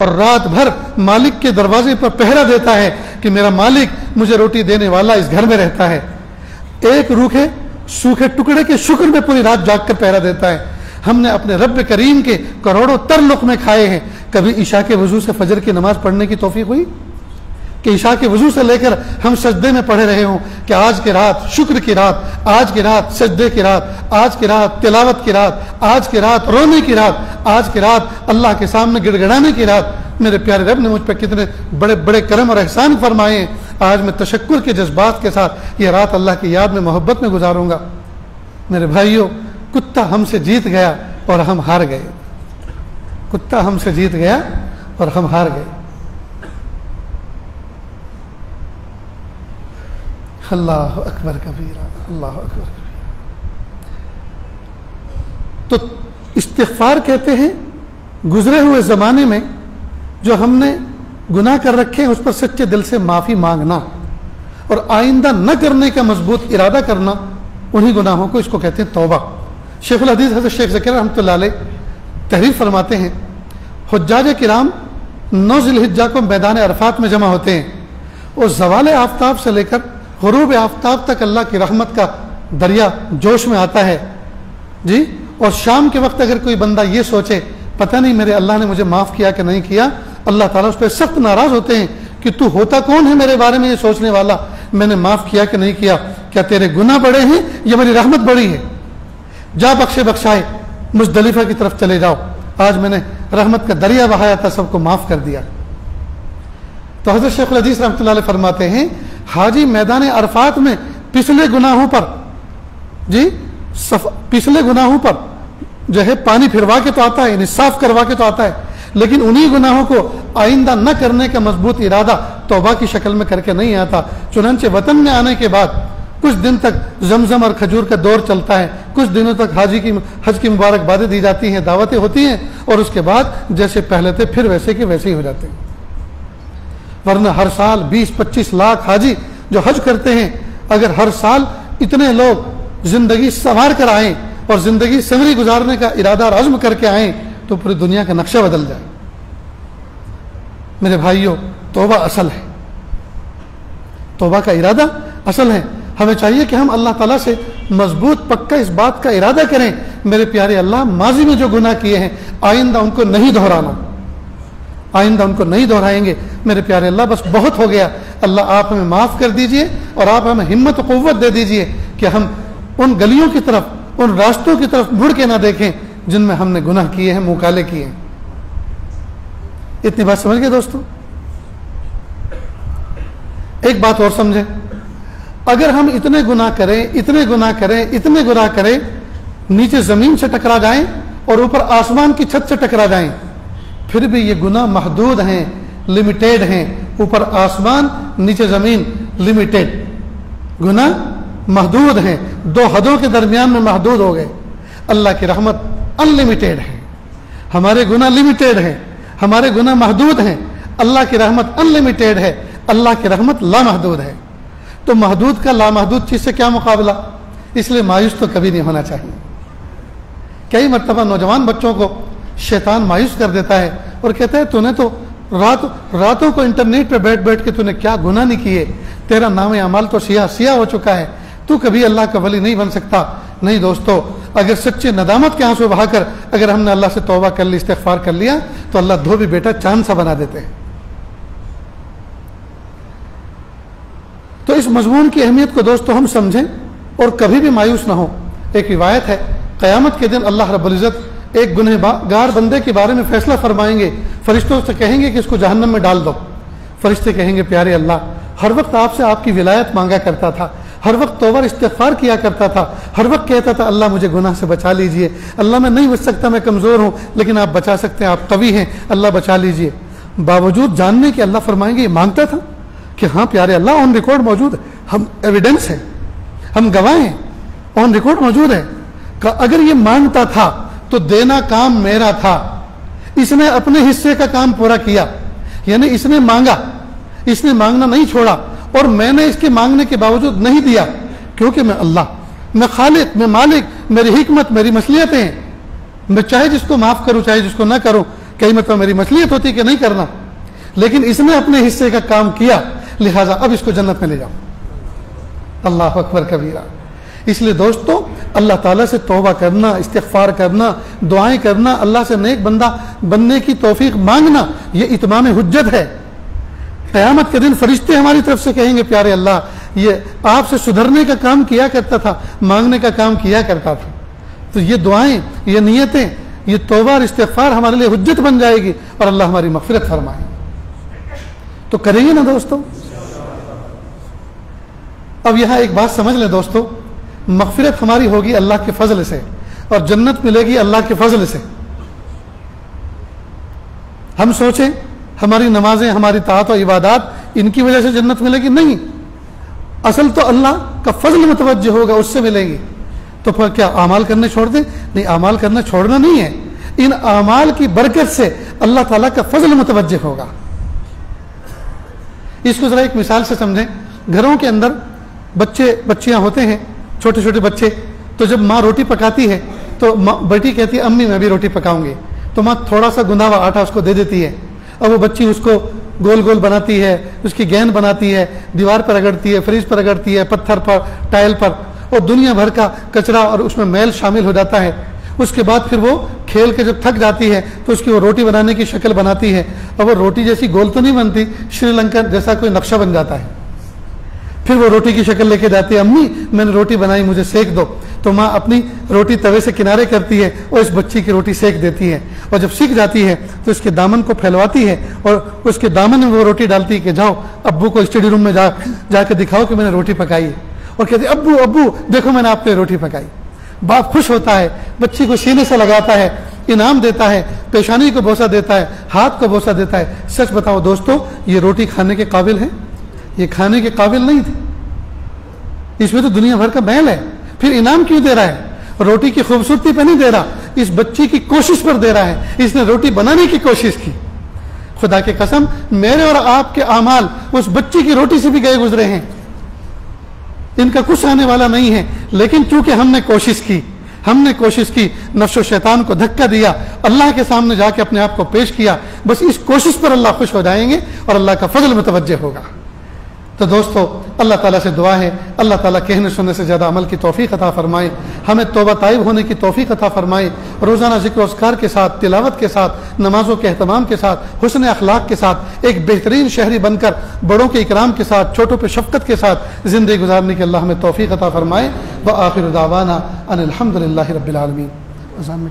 اور رات بھر مالک کے دروازے پر پہرا دیتا ہے کہ میرا مالک مجھے روٹی دینے والا اس گھر میں رہتا ہے. ایک روکھے سوکھے ٹکڑے کے شکر میں پوری رات جاگ کر پہرا دیتا ہے. ہم نے اپنے رب کریم کے کروڑوں تر لقمے کھائے ہیں. کبھی عشاء کے وضو سے فجر کی نماز پڑھنے کی توفیق ہوئی کہ عشاء کے وضو سے لے کر ہم سجدے میں پڑھے رہے ہوں کہ آج کی رات شکر کی رات, آج کی رات سجدے کی رات, آج کی رات تلاوت کی رات, آج کی رات رونے کی رات, آج کی رات اللہ کے سامنے گڑ گڑانے کی رات. میرے پیارے رب نے مجھ پہ کتنے بڑے بڑے کرم اور احسان فرمائے ہیں. آج میں تشکر کے جذبات کے ساتھ یہ رات اللہ کی یاد میں محبت میں گزاروں گا. میرے بھائیوں, کتا ہم سے جیت گیا اور ہم ہار گئے. کتا ہم سے جیت گیا اور ہم ہار گئے. اللہ اکبر کبیرہ, اللہ اکبر کبیرہ. تو استغفار کہتے ہیں گزرے ہوئے زمانے میں جو ہم نے گناہ کر رکھے ہیں اس پر سچے دل سے معافی مانگنا اور آئندہ نہ کرنے کا مضبوط ارادہ کرنا. انہی گناہوں کو اس کو کہتے ہیں توبہ. شیخ الحدیث حضرت شیخ ذکر رحمۃ اللہ علیہ تحریر فرماتے ہیں حجاج کرام 9 ذی الحجہ کو میدان عرفات میں جمع ہوتے ہیں اور زوال آفتاب سے لے کر غروب آفتاب تک اللہ کی رحمت کا دریا جوش میں آتا ہے جی. اور شام کے وقت اگر کوئی بندہ یہ سوچے پتہ نہیں میرے اللہ نے مجھے معاف کیا کہ نہیں کیا, اللہ تعالیٰ اس پہ سخت ناراض ہوتے ہیں کہ تو ہوتا کون ہے میرے بارے میں یہ سوچنے والا, میں نے معاف کیا کہ نہیں کیا, کیا تیرے گناہ بڑے ہیں یا میری رحمت بڑی ہے؟ جا بخشے بخشائے مزدلفہ کی طرف چلے جاؤ, آج میں نے رحمت کا دریا بہایا تھا, سب کو معاف کر دیا. تو حضرت شیخ الحدیث رحمۃ اللہ علیہ فرماتے ہیں حاجی میدان عرفات میں پچھلے گناہوں پر جی پچھلے گناہوں پر جو ہے پانی پھروا کے تو آتا ہے, یعنی صاف کروا کے تو آتا ہے, لیکن انہی گناہوں کو آئندہ نہ کرنے کا مضبوط ارادہ توبہ کی شکل میں کر کے نہیں آتا. چنانچہ وطن میں آنے کے بعد کچھ دن تک زمزم اور کھجور کا دور چلتا ہے, کچھ دنوں تک حج کی مبارکبادیں دی جاتی ہیں, دعوتیں ہوتی ہیں, اور اس کے بعد جیسے پہلے تھے پھر ویسے کے ویسے ہی ہو جاتے ہیں. ورنہ ہر سال 20-25 لاکھ حاجی جو حج کرتے ہیں, اگر ہر سال اتنے لوگ زندگی سنوار کر آئیں اور زندگی سنوری گزارنے کا ارادہ اور عزم کر کے آئیں تو پوری دنیا کا نقشہ بدل جائے. میرے بھائیوں, توبہ اصل ہے, توبہ کا ارادہ اصل ہے. ہمیں چاہیے کہ ہم اللہ تعالیٰ سے مضبوط پکا اس بات کا ارادہ کریں میرے پیارے اللہ ماضی میں جو گناہ کیے ہیں آئندہ ان کو نہیں دہرانا, آئندہ ان کو نہیں دہرائیں گے میرے پیارے اللہ, بس بہت ہو گیا. اللہ آپ ہمیں معاف کر دیجئے اور آپ ہمیں ہمت و قوت دے دیجئے کہ ہم ان گلیوں کی طرف, ان راستوں کی طرف مڑ کے نہ دیکھیں جن میں ہم نے گناہ کیے ہیں, مکالے کیے ہیں. اتنی بات سمجھ گئے دوستو؟ ایک بات اور سمجھیں, اگر ہم اتنے گناہ کریں اتنے گناہ کریں اتنے گناہ کریں, نیچے زمین سے ٹکرا جائیں اور اوپر آسمان کی چھت سے ٹکرا جائیں, پھر بھی یہ گناہ محدود ہیں, لمیٹیڈ ہیں. اوپر آسمان نیچے زمین, لمیٹیڈ گناہ محدود ہیں, 2 حدوں کے درمیان میں محدود ہو گئے. اللہ کی رحمت ان لمیٹیڈ ہے, ہمارے گناہ لمیٹیڈ ہیں, ہمارے گناہ محدود ہیں. اللہ کی رحمت ان لمیٹیڈ ہے, اللہ کی رحمت لامحدود ہے. تو محدود کا لامحدود چیز سے کیا مقابلہ؟ اس لیے مایوس تو کبھی نہیں ہونا چاہیے. کئی مرتبہ نوجوان بچوں کو شیطان مایوس کر دیتا ہے اور کہتا ہے تو نے تو راتوں کو انٹرنیٹ پہ بیٹھ بیٹھ کے تو نے کیا گناہ نہیں کیے, تیرا نام اعمال تو سیاہ ہو چکا ہے, تو کبھی اللہ کا ولی نہیں بن سکتا. نہیں دوستو, اگر سچے ندامت کے آنسو بہا کر اگر ہم نے اللہ سے توبہ کر لی, استغفار کر لیا, تو اللہ دھوبی بیٹا چاند سا بنا دیتے ہیں. تو اس مضمون کی اہمیت کو دوستو ہم سمجھیں اور کبھی بھی مایوس نہ ہو. ایک روایت ہے قیامت کے دن اللہ رب العزت ایک گنہگار بندے کے بارے میں فیصلہ فرمائیں گے, فرشتوں سے کہیں گے کہ اس کو جہنم میں ڈال دو. فرشتے کہیں گے پیارے اللہ ہر وقت آپ سے آپ کی ولایت مانگا کرتا تھا, ہر وقت توبہ استغفار کیا کرتا تھا, ہر وقت کہتا تھا اللہ مجھے گناہ سے بچا لیجئے, اللہ میں نہیں بچ سکتا, میں کمزور ہوں, لیکن آپ بچا سکتے ہیں, آپ قوی ہیں, اللہ بچا لیجئے. باوجود جاننے کے اللہ فرمائیں گے یہ مانگتا تھا کہ ہاں پیارے اللہ آن ریکارڈ موجود ہے, ہم ایویڈنس ہے, ہم گواہ ہیں, آن ریکارڈ موجود ہے کہ اگر یہ مانگتا تھا تو دینا کام میرا تھا, اس نے اپنے حصے کا کام پورا کیا, یعنی اس نے مانگا, اس نے مانگنا نہیں چھوڑا, اور میں نے اس کے مانگنے کے باوجود نہیں دیا, کیونکہ میں اللہ, میں خالق, میں مالک, میری حکمت, میری مصلحتیں ہیں, میں چاہے جس کو معاف کروں چاہے جس کو نہ کروں. کئی مرتبہ میری مصلحت ہوتی کہ نہیں کرنا، لیکن اس نے اپنے حصے کا کام کیا، لہٰذا اب اس کو جنت میں لے جاؤ۔ اللہ اکبر کبیرہ۔ اس لیے دوستو، اللہ تعالیٰ سے توبہ کرنا، استغفار کرنا، دعائیں کرنا، اللہ سے نیک بندہ بننے کی توفیق مانگنا، یہ اتمام حجت ہے۔ قیامت کے دن فرشتے ہماری طرف سے کہیں گے پیارے اللہ یہ آپ سے سدھرنے کا کام کیا کرتا تھا، مانگنے کا کام کیا کرتا تھا۔ تو یہ دعائیں، یہ نیتیں، یہ توبہ اور استغفار ہمارے لیے حجت بن جائے گی اور اللہ ہماری مغفرت فرمائے۔ تو کریں گے نا دوستو؟ اب یہاں ایک بات سمجھ لیں دوستو، مغفرت ہماری ہوگی اللہ کے فضل سے اور جنت ملے گی اللہ کے فضل سے۔ ہم سوچیں ہماری نمازیں، ہماری طاعت و عبادات ان کی وجہ سے جنت ملے گی، نہیں، اصل تو اللہ کا فضل متوجہ ہوگا، اس سے ملے گی۔ تو پھر کیا اعمال کرنے چھوڑ دیں؟ نہیں، اعمال کرنا چھوڑنا نہیں ہے، ان اعمال کی برکت سے اللہ تعالیٰ کا فضل متوجہ ہوگا۔ اس کو ذرا ایک مثال سے سمجھیں۔ گھروں کے اندر بچیاں ہوتے ہیں، چھوٹے چھوٹے بچے، تو جب ماں روٹی پکاتی ہے تو بیٹی کہتی ہے امی میں بھی روٹی پکاؤں گی، تو ماں تھوڑا سا گنا ہوا آٹا اس کو دے دیتی ہے، اور وہ بچی اس کو گول گول بناتی ہے، اس کی گیند بناتی ہے، دیوار پر رگڑتی ہے، فریج پر رگڑتی ہے، پتھر پر، ٹائل پر، اور دنیا بھر کا کچرا اور اس میں میل شامل ہو جاتا ہے۔ اس کے بعد پھر وہ کھیل کے جب تھک جاتی ہے تو اس کی وہ روٹی بنانے کی شکل بناتی ہے، اور وہ روٹی جیسی گول تو نہیں بنتی، شری لنکا جیسا کوئی نقشہ بن جاتا ہے۔ پھر وہ روٹی کی شکل لے کے جاتی ہے، امی میں نے روٹی بنائی مجھے سیک دو، تو ماں اپنی روٹی توے سے کنارے کرتی ہے اور اس بچی کی روٹی سیک دیتی ہے، اور جب سیکھ جاتی ہے تو اس کے دامن کو پھیلواتی ہے اور اس کے دامن میں وہ روٹی ڈالتی ہے کہ جاؤ ابو کو اسٹڈی روم میں جا کے دکھاؤ کہ میں نے روٹی پکائی ہے، اور کہتے ابو ابو دیکھو میں نے آپ کے روٹی پکائی۔ باپ خوش ہوتا ہے، بچی کو سینے سے لگاتا ہے، انعام دیتا ہے، پیشانی کو بوسہ دیتا ہے، ہاتھ کو بوسہ دیتا ہے۔ سچ بتاؤ دوستو، یہ روٹی کھانے کے قابل ہے؟ یہ کھانے کے قابل نہیں تھی، اس میں تو دنیا بھر کا میل ہے۔ پھر انعام کیوں دے رہا ہے؟ روٹی کی خوبصورتی پہ نہیں دے رہا، اس بچی کی کوشش پر دے رہا ہے، اس نے روٹی بنانے کی کوشش کی۔ خدا کی قسم میرے اور آپ کے اعمال اس بچی کی روٹی سے بھی گئے گزرے ہیں، ان کا کچھ آنے والا نہیں ہے، لیکن چونکہ ہم نے کوشش کی، نفس و شیطان کو دھکا دیا، اللہ کے سامنے جا کے اپنے آپ کو پیش کیا، بس اس کوشش پر اللہ خوش ہو جائیں گے اور اللہ کا فضل متوجہ ہوگا۔ تو دوستو اللہ تعالیٰ سے دعا ہے اللہ تعالیٰ کہنے سننے سے زیادہ عمل کی توفیق عطا فرمائے، ہمیں توبہ طائب ہونے کی توفیق عطا فرمائے، روزانہ ذکر و اذکار کے ساتھ، تلاوت کے ساتھ، نمازوں کے اہتمام کے ساتھ، حسن اخلاق کے ساتھ ایک بہترین شہری بن کر بڑوں کے اکرام کے ساتھ، چھوٹوں پہ شفقت کے ساتھ زندگی گزارنے کی اللہ ہمیں توفیق عطا فرمائے۔ وآخر دعوانا ان الحمد للہ رب العالمین۔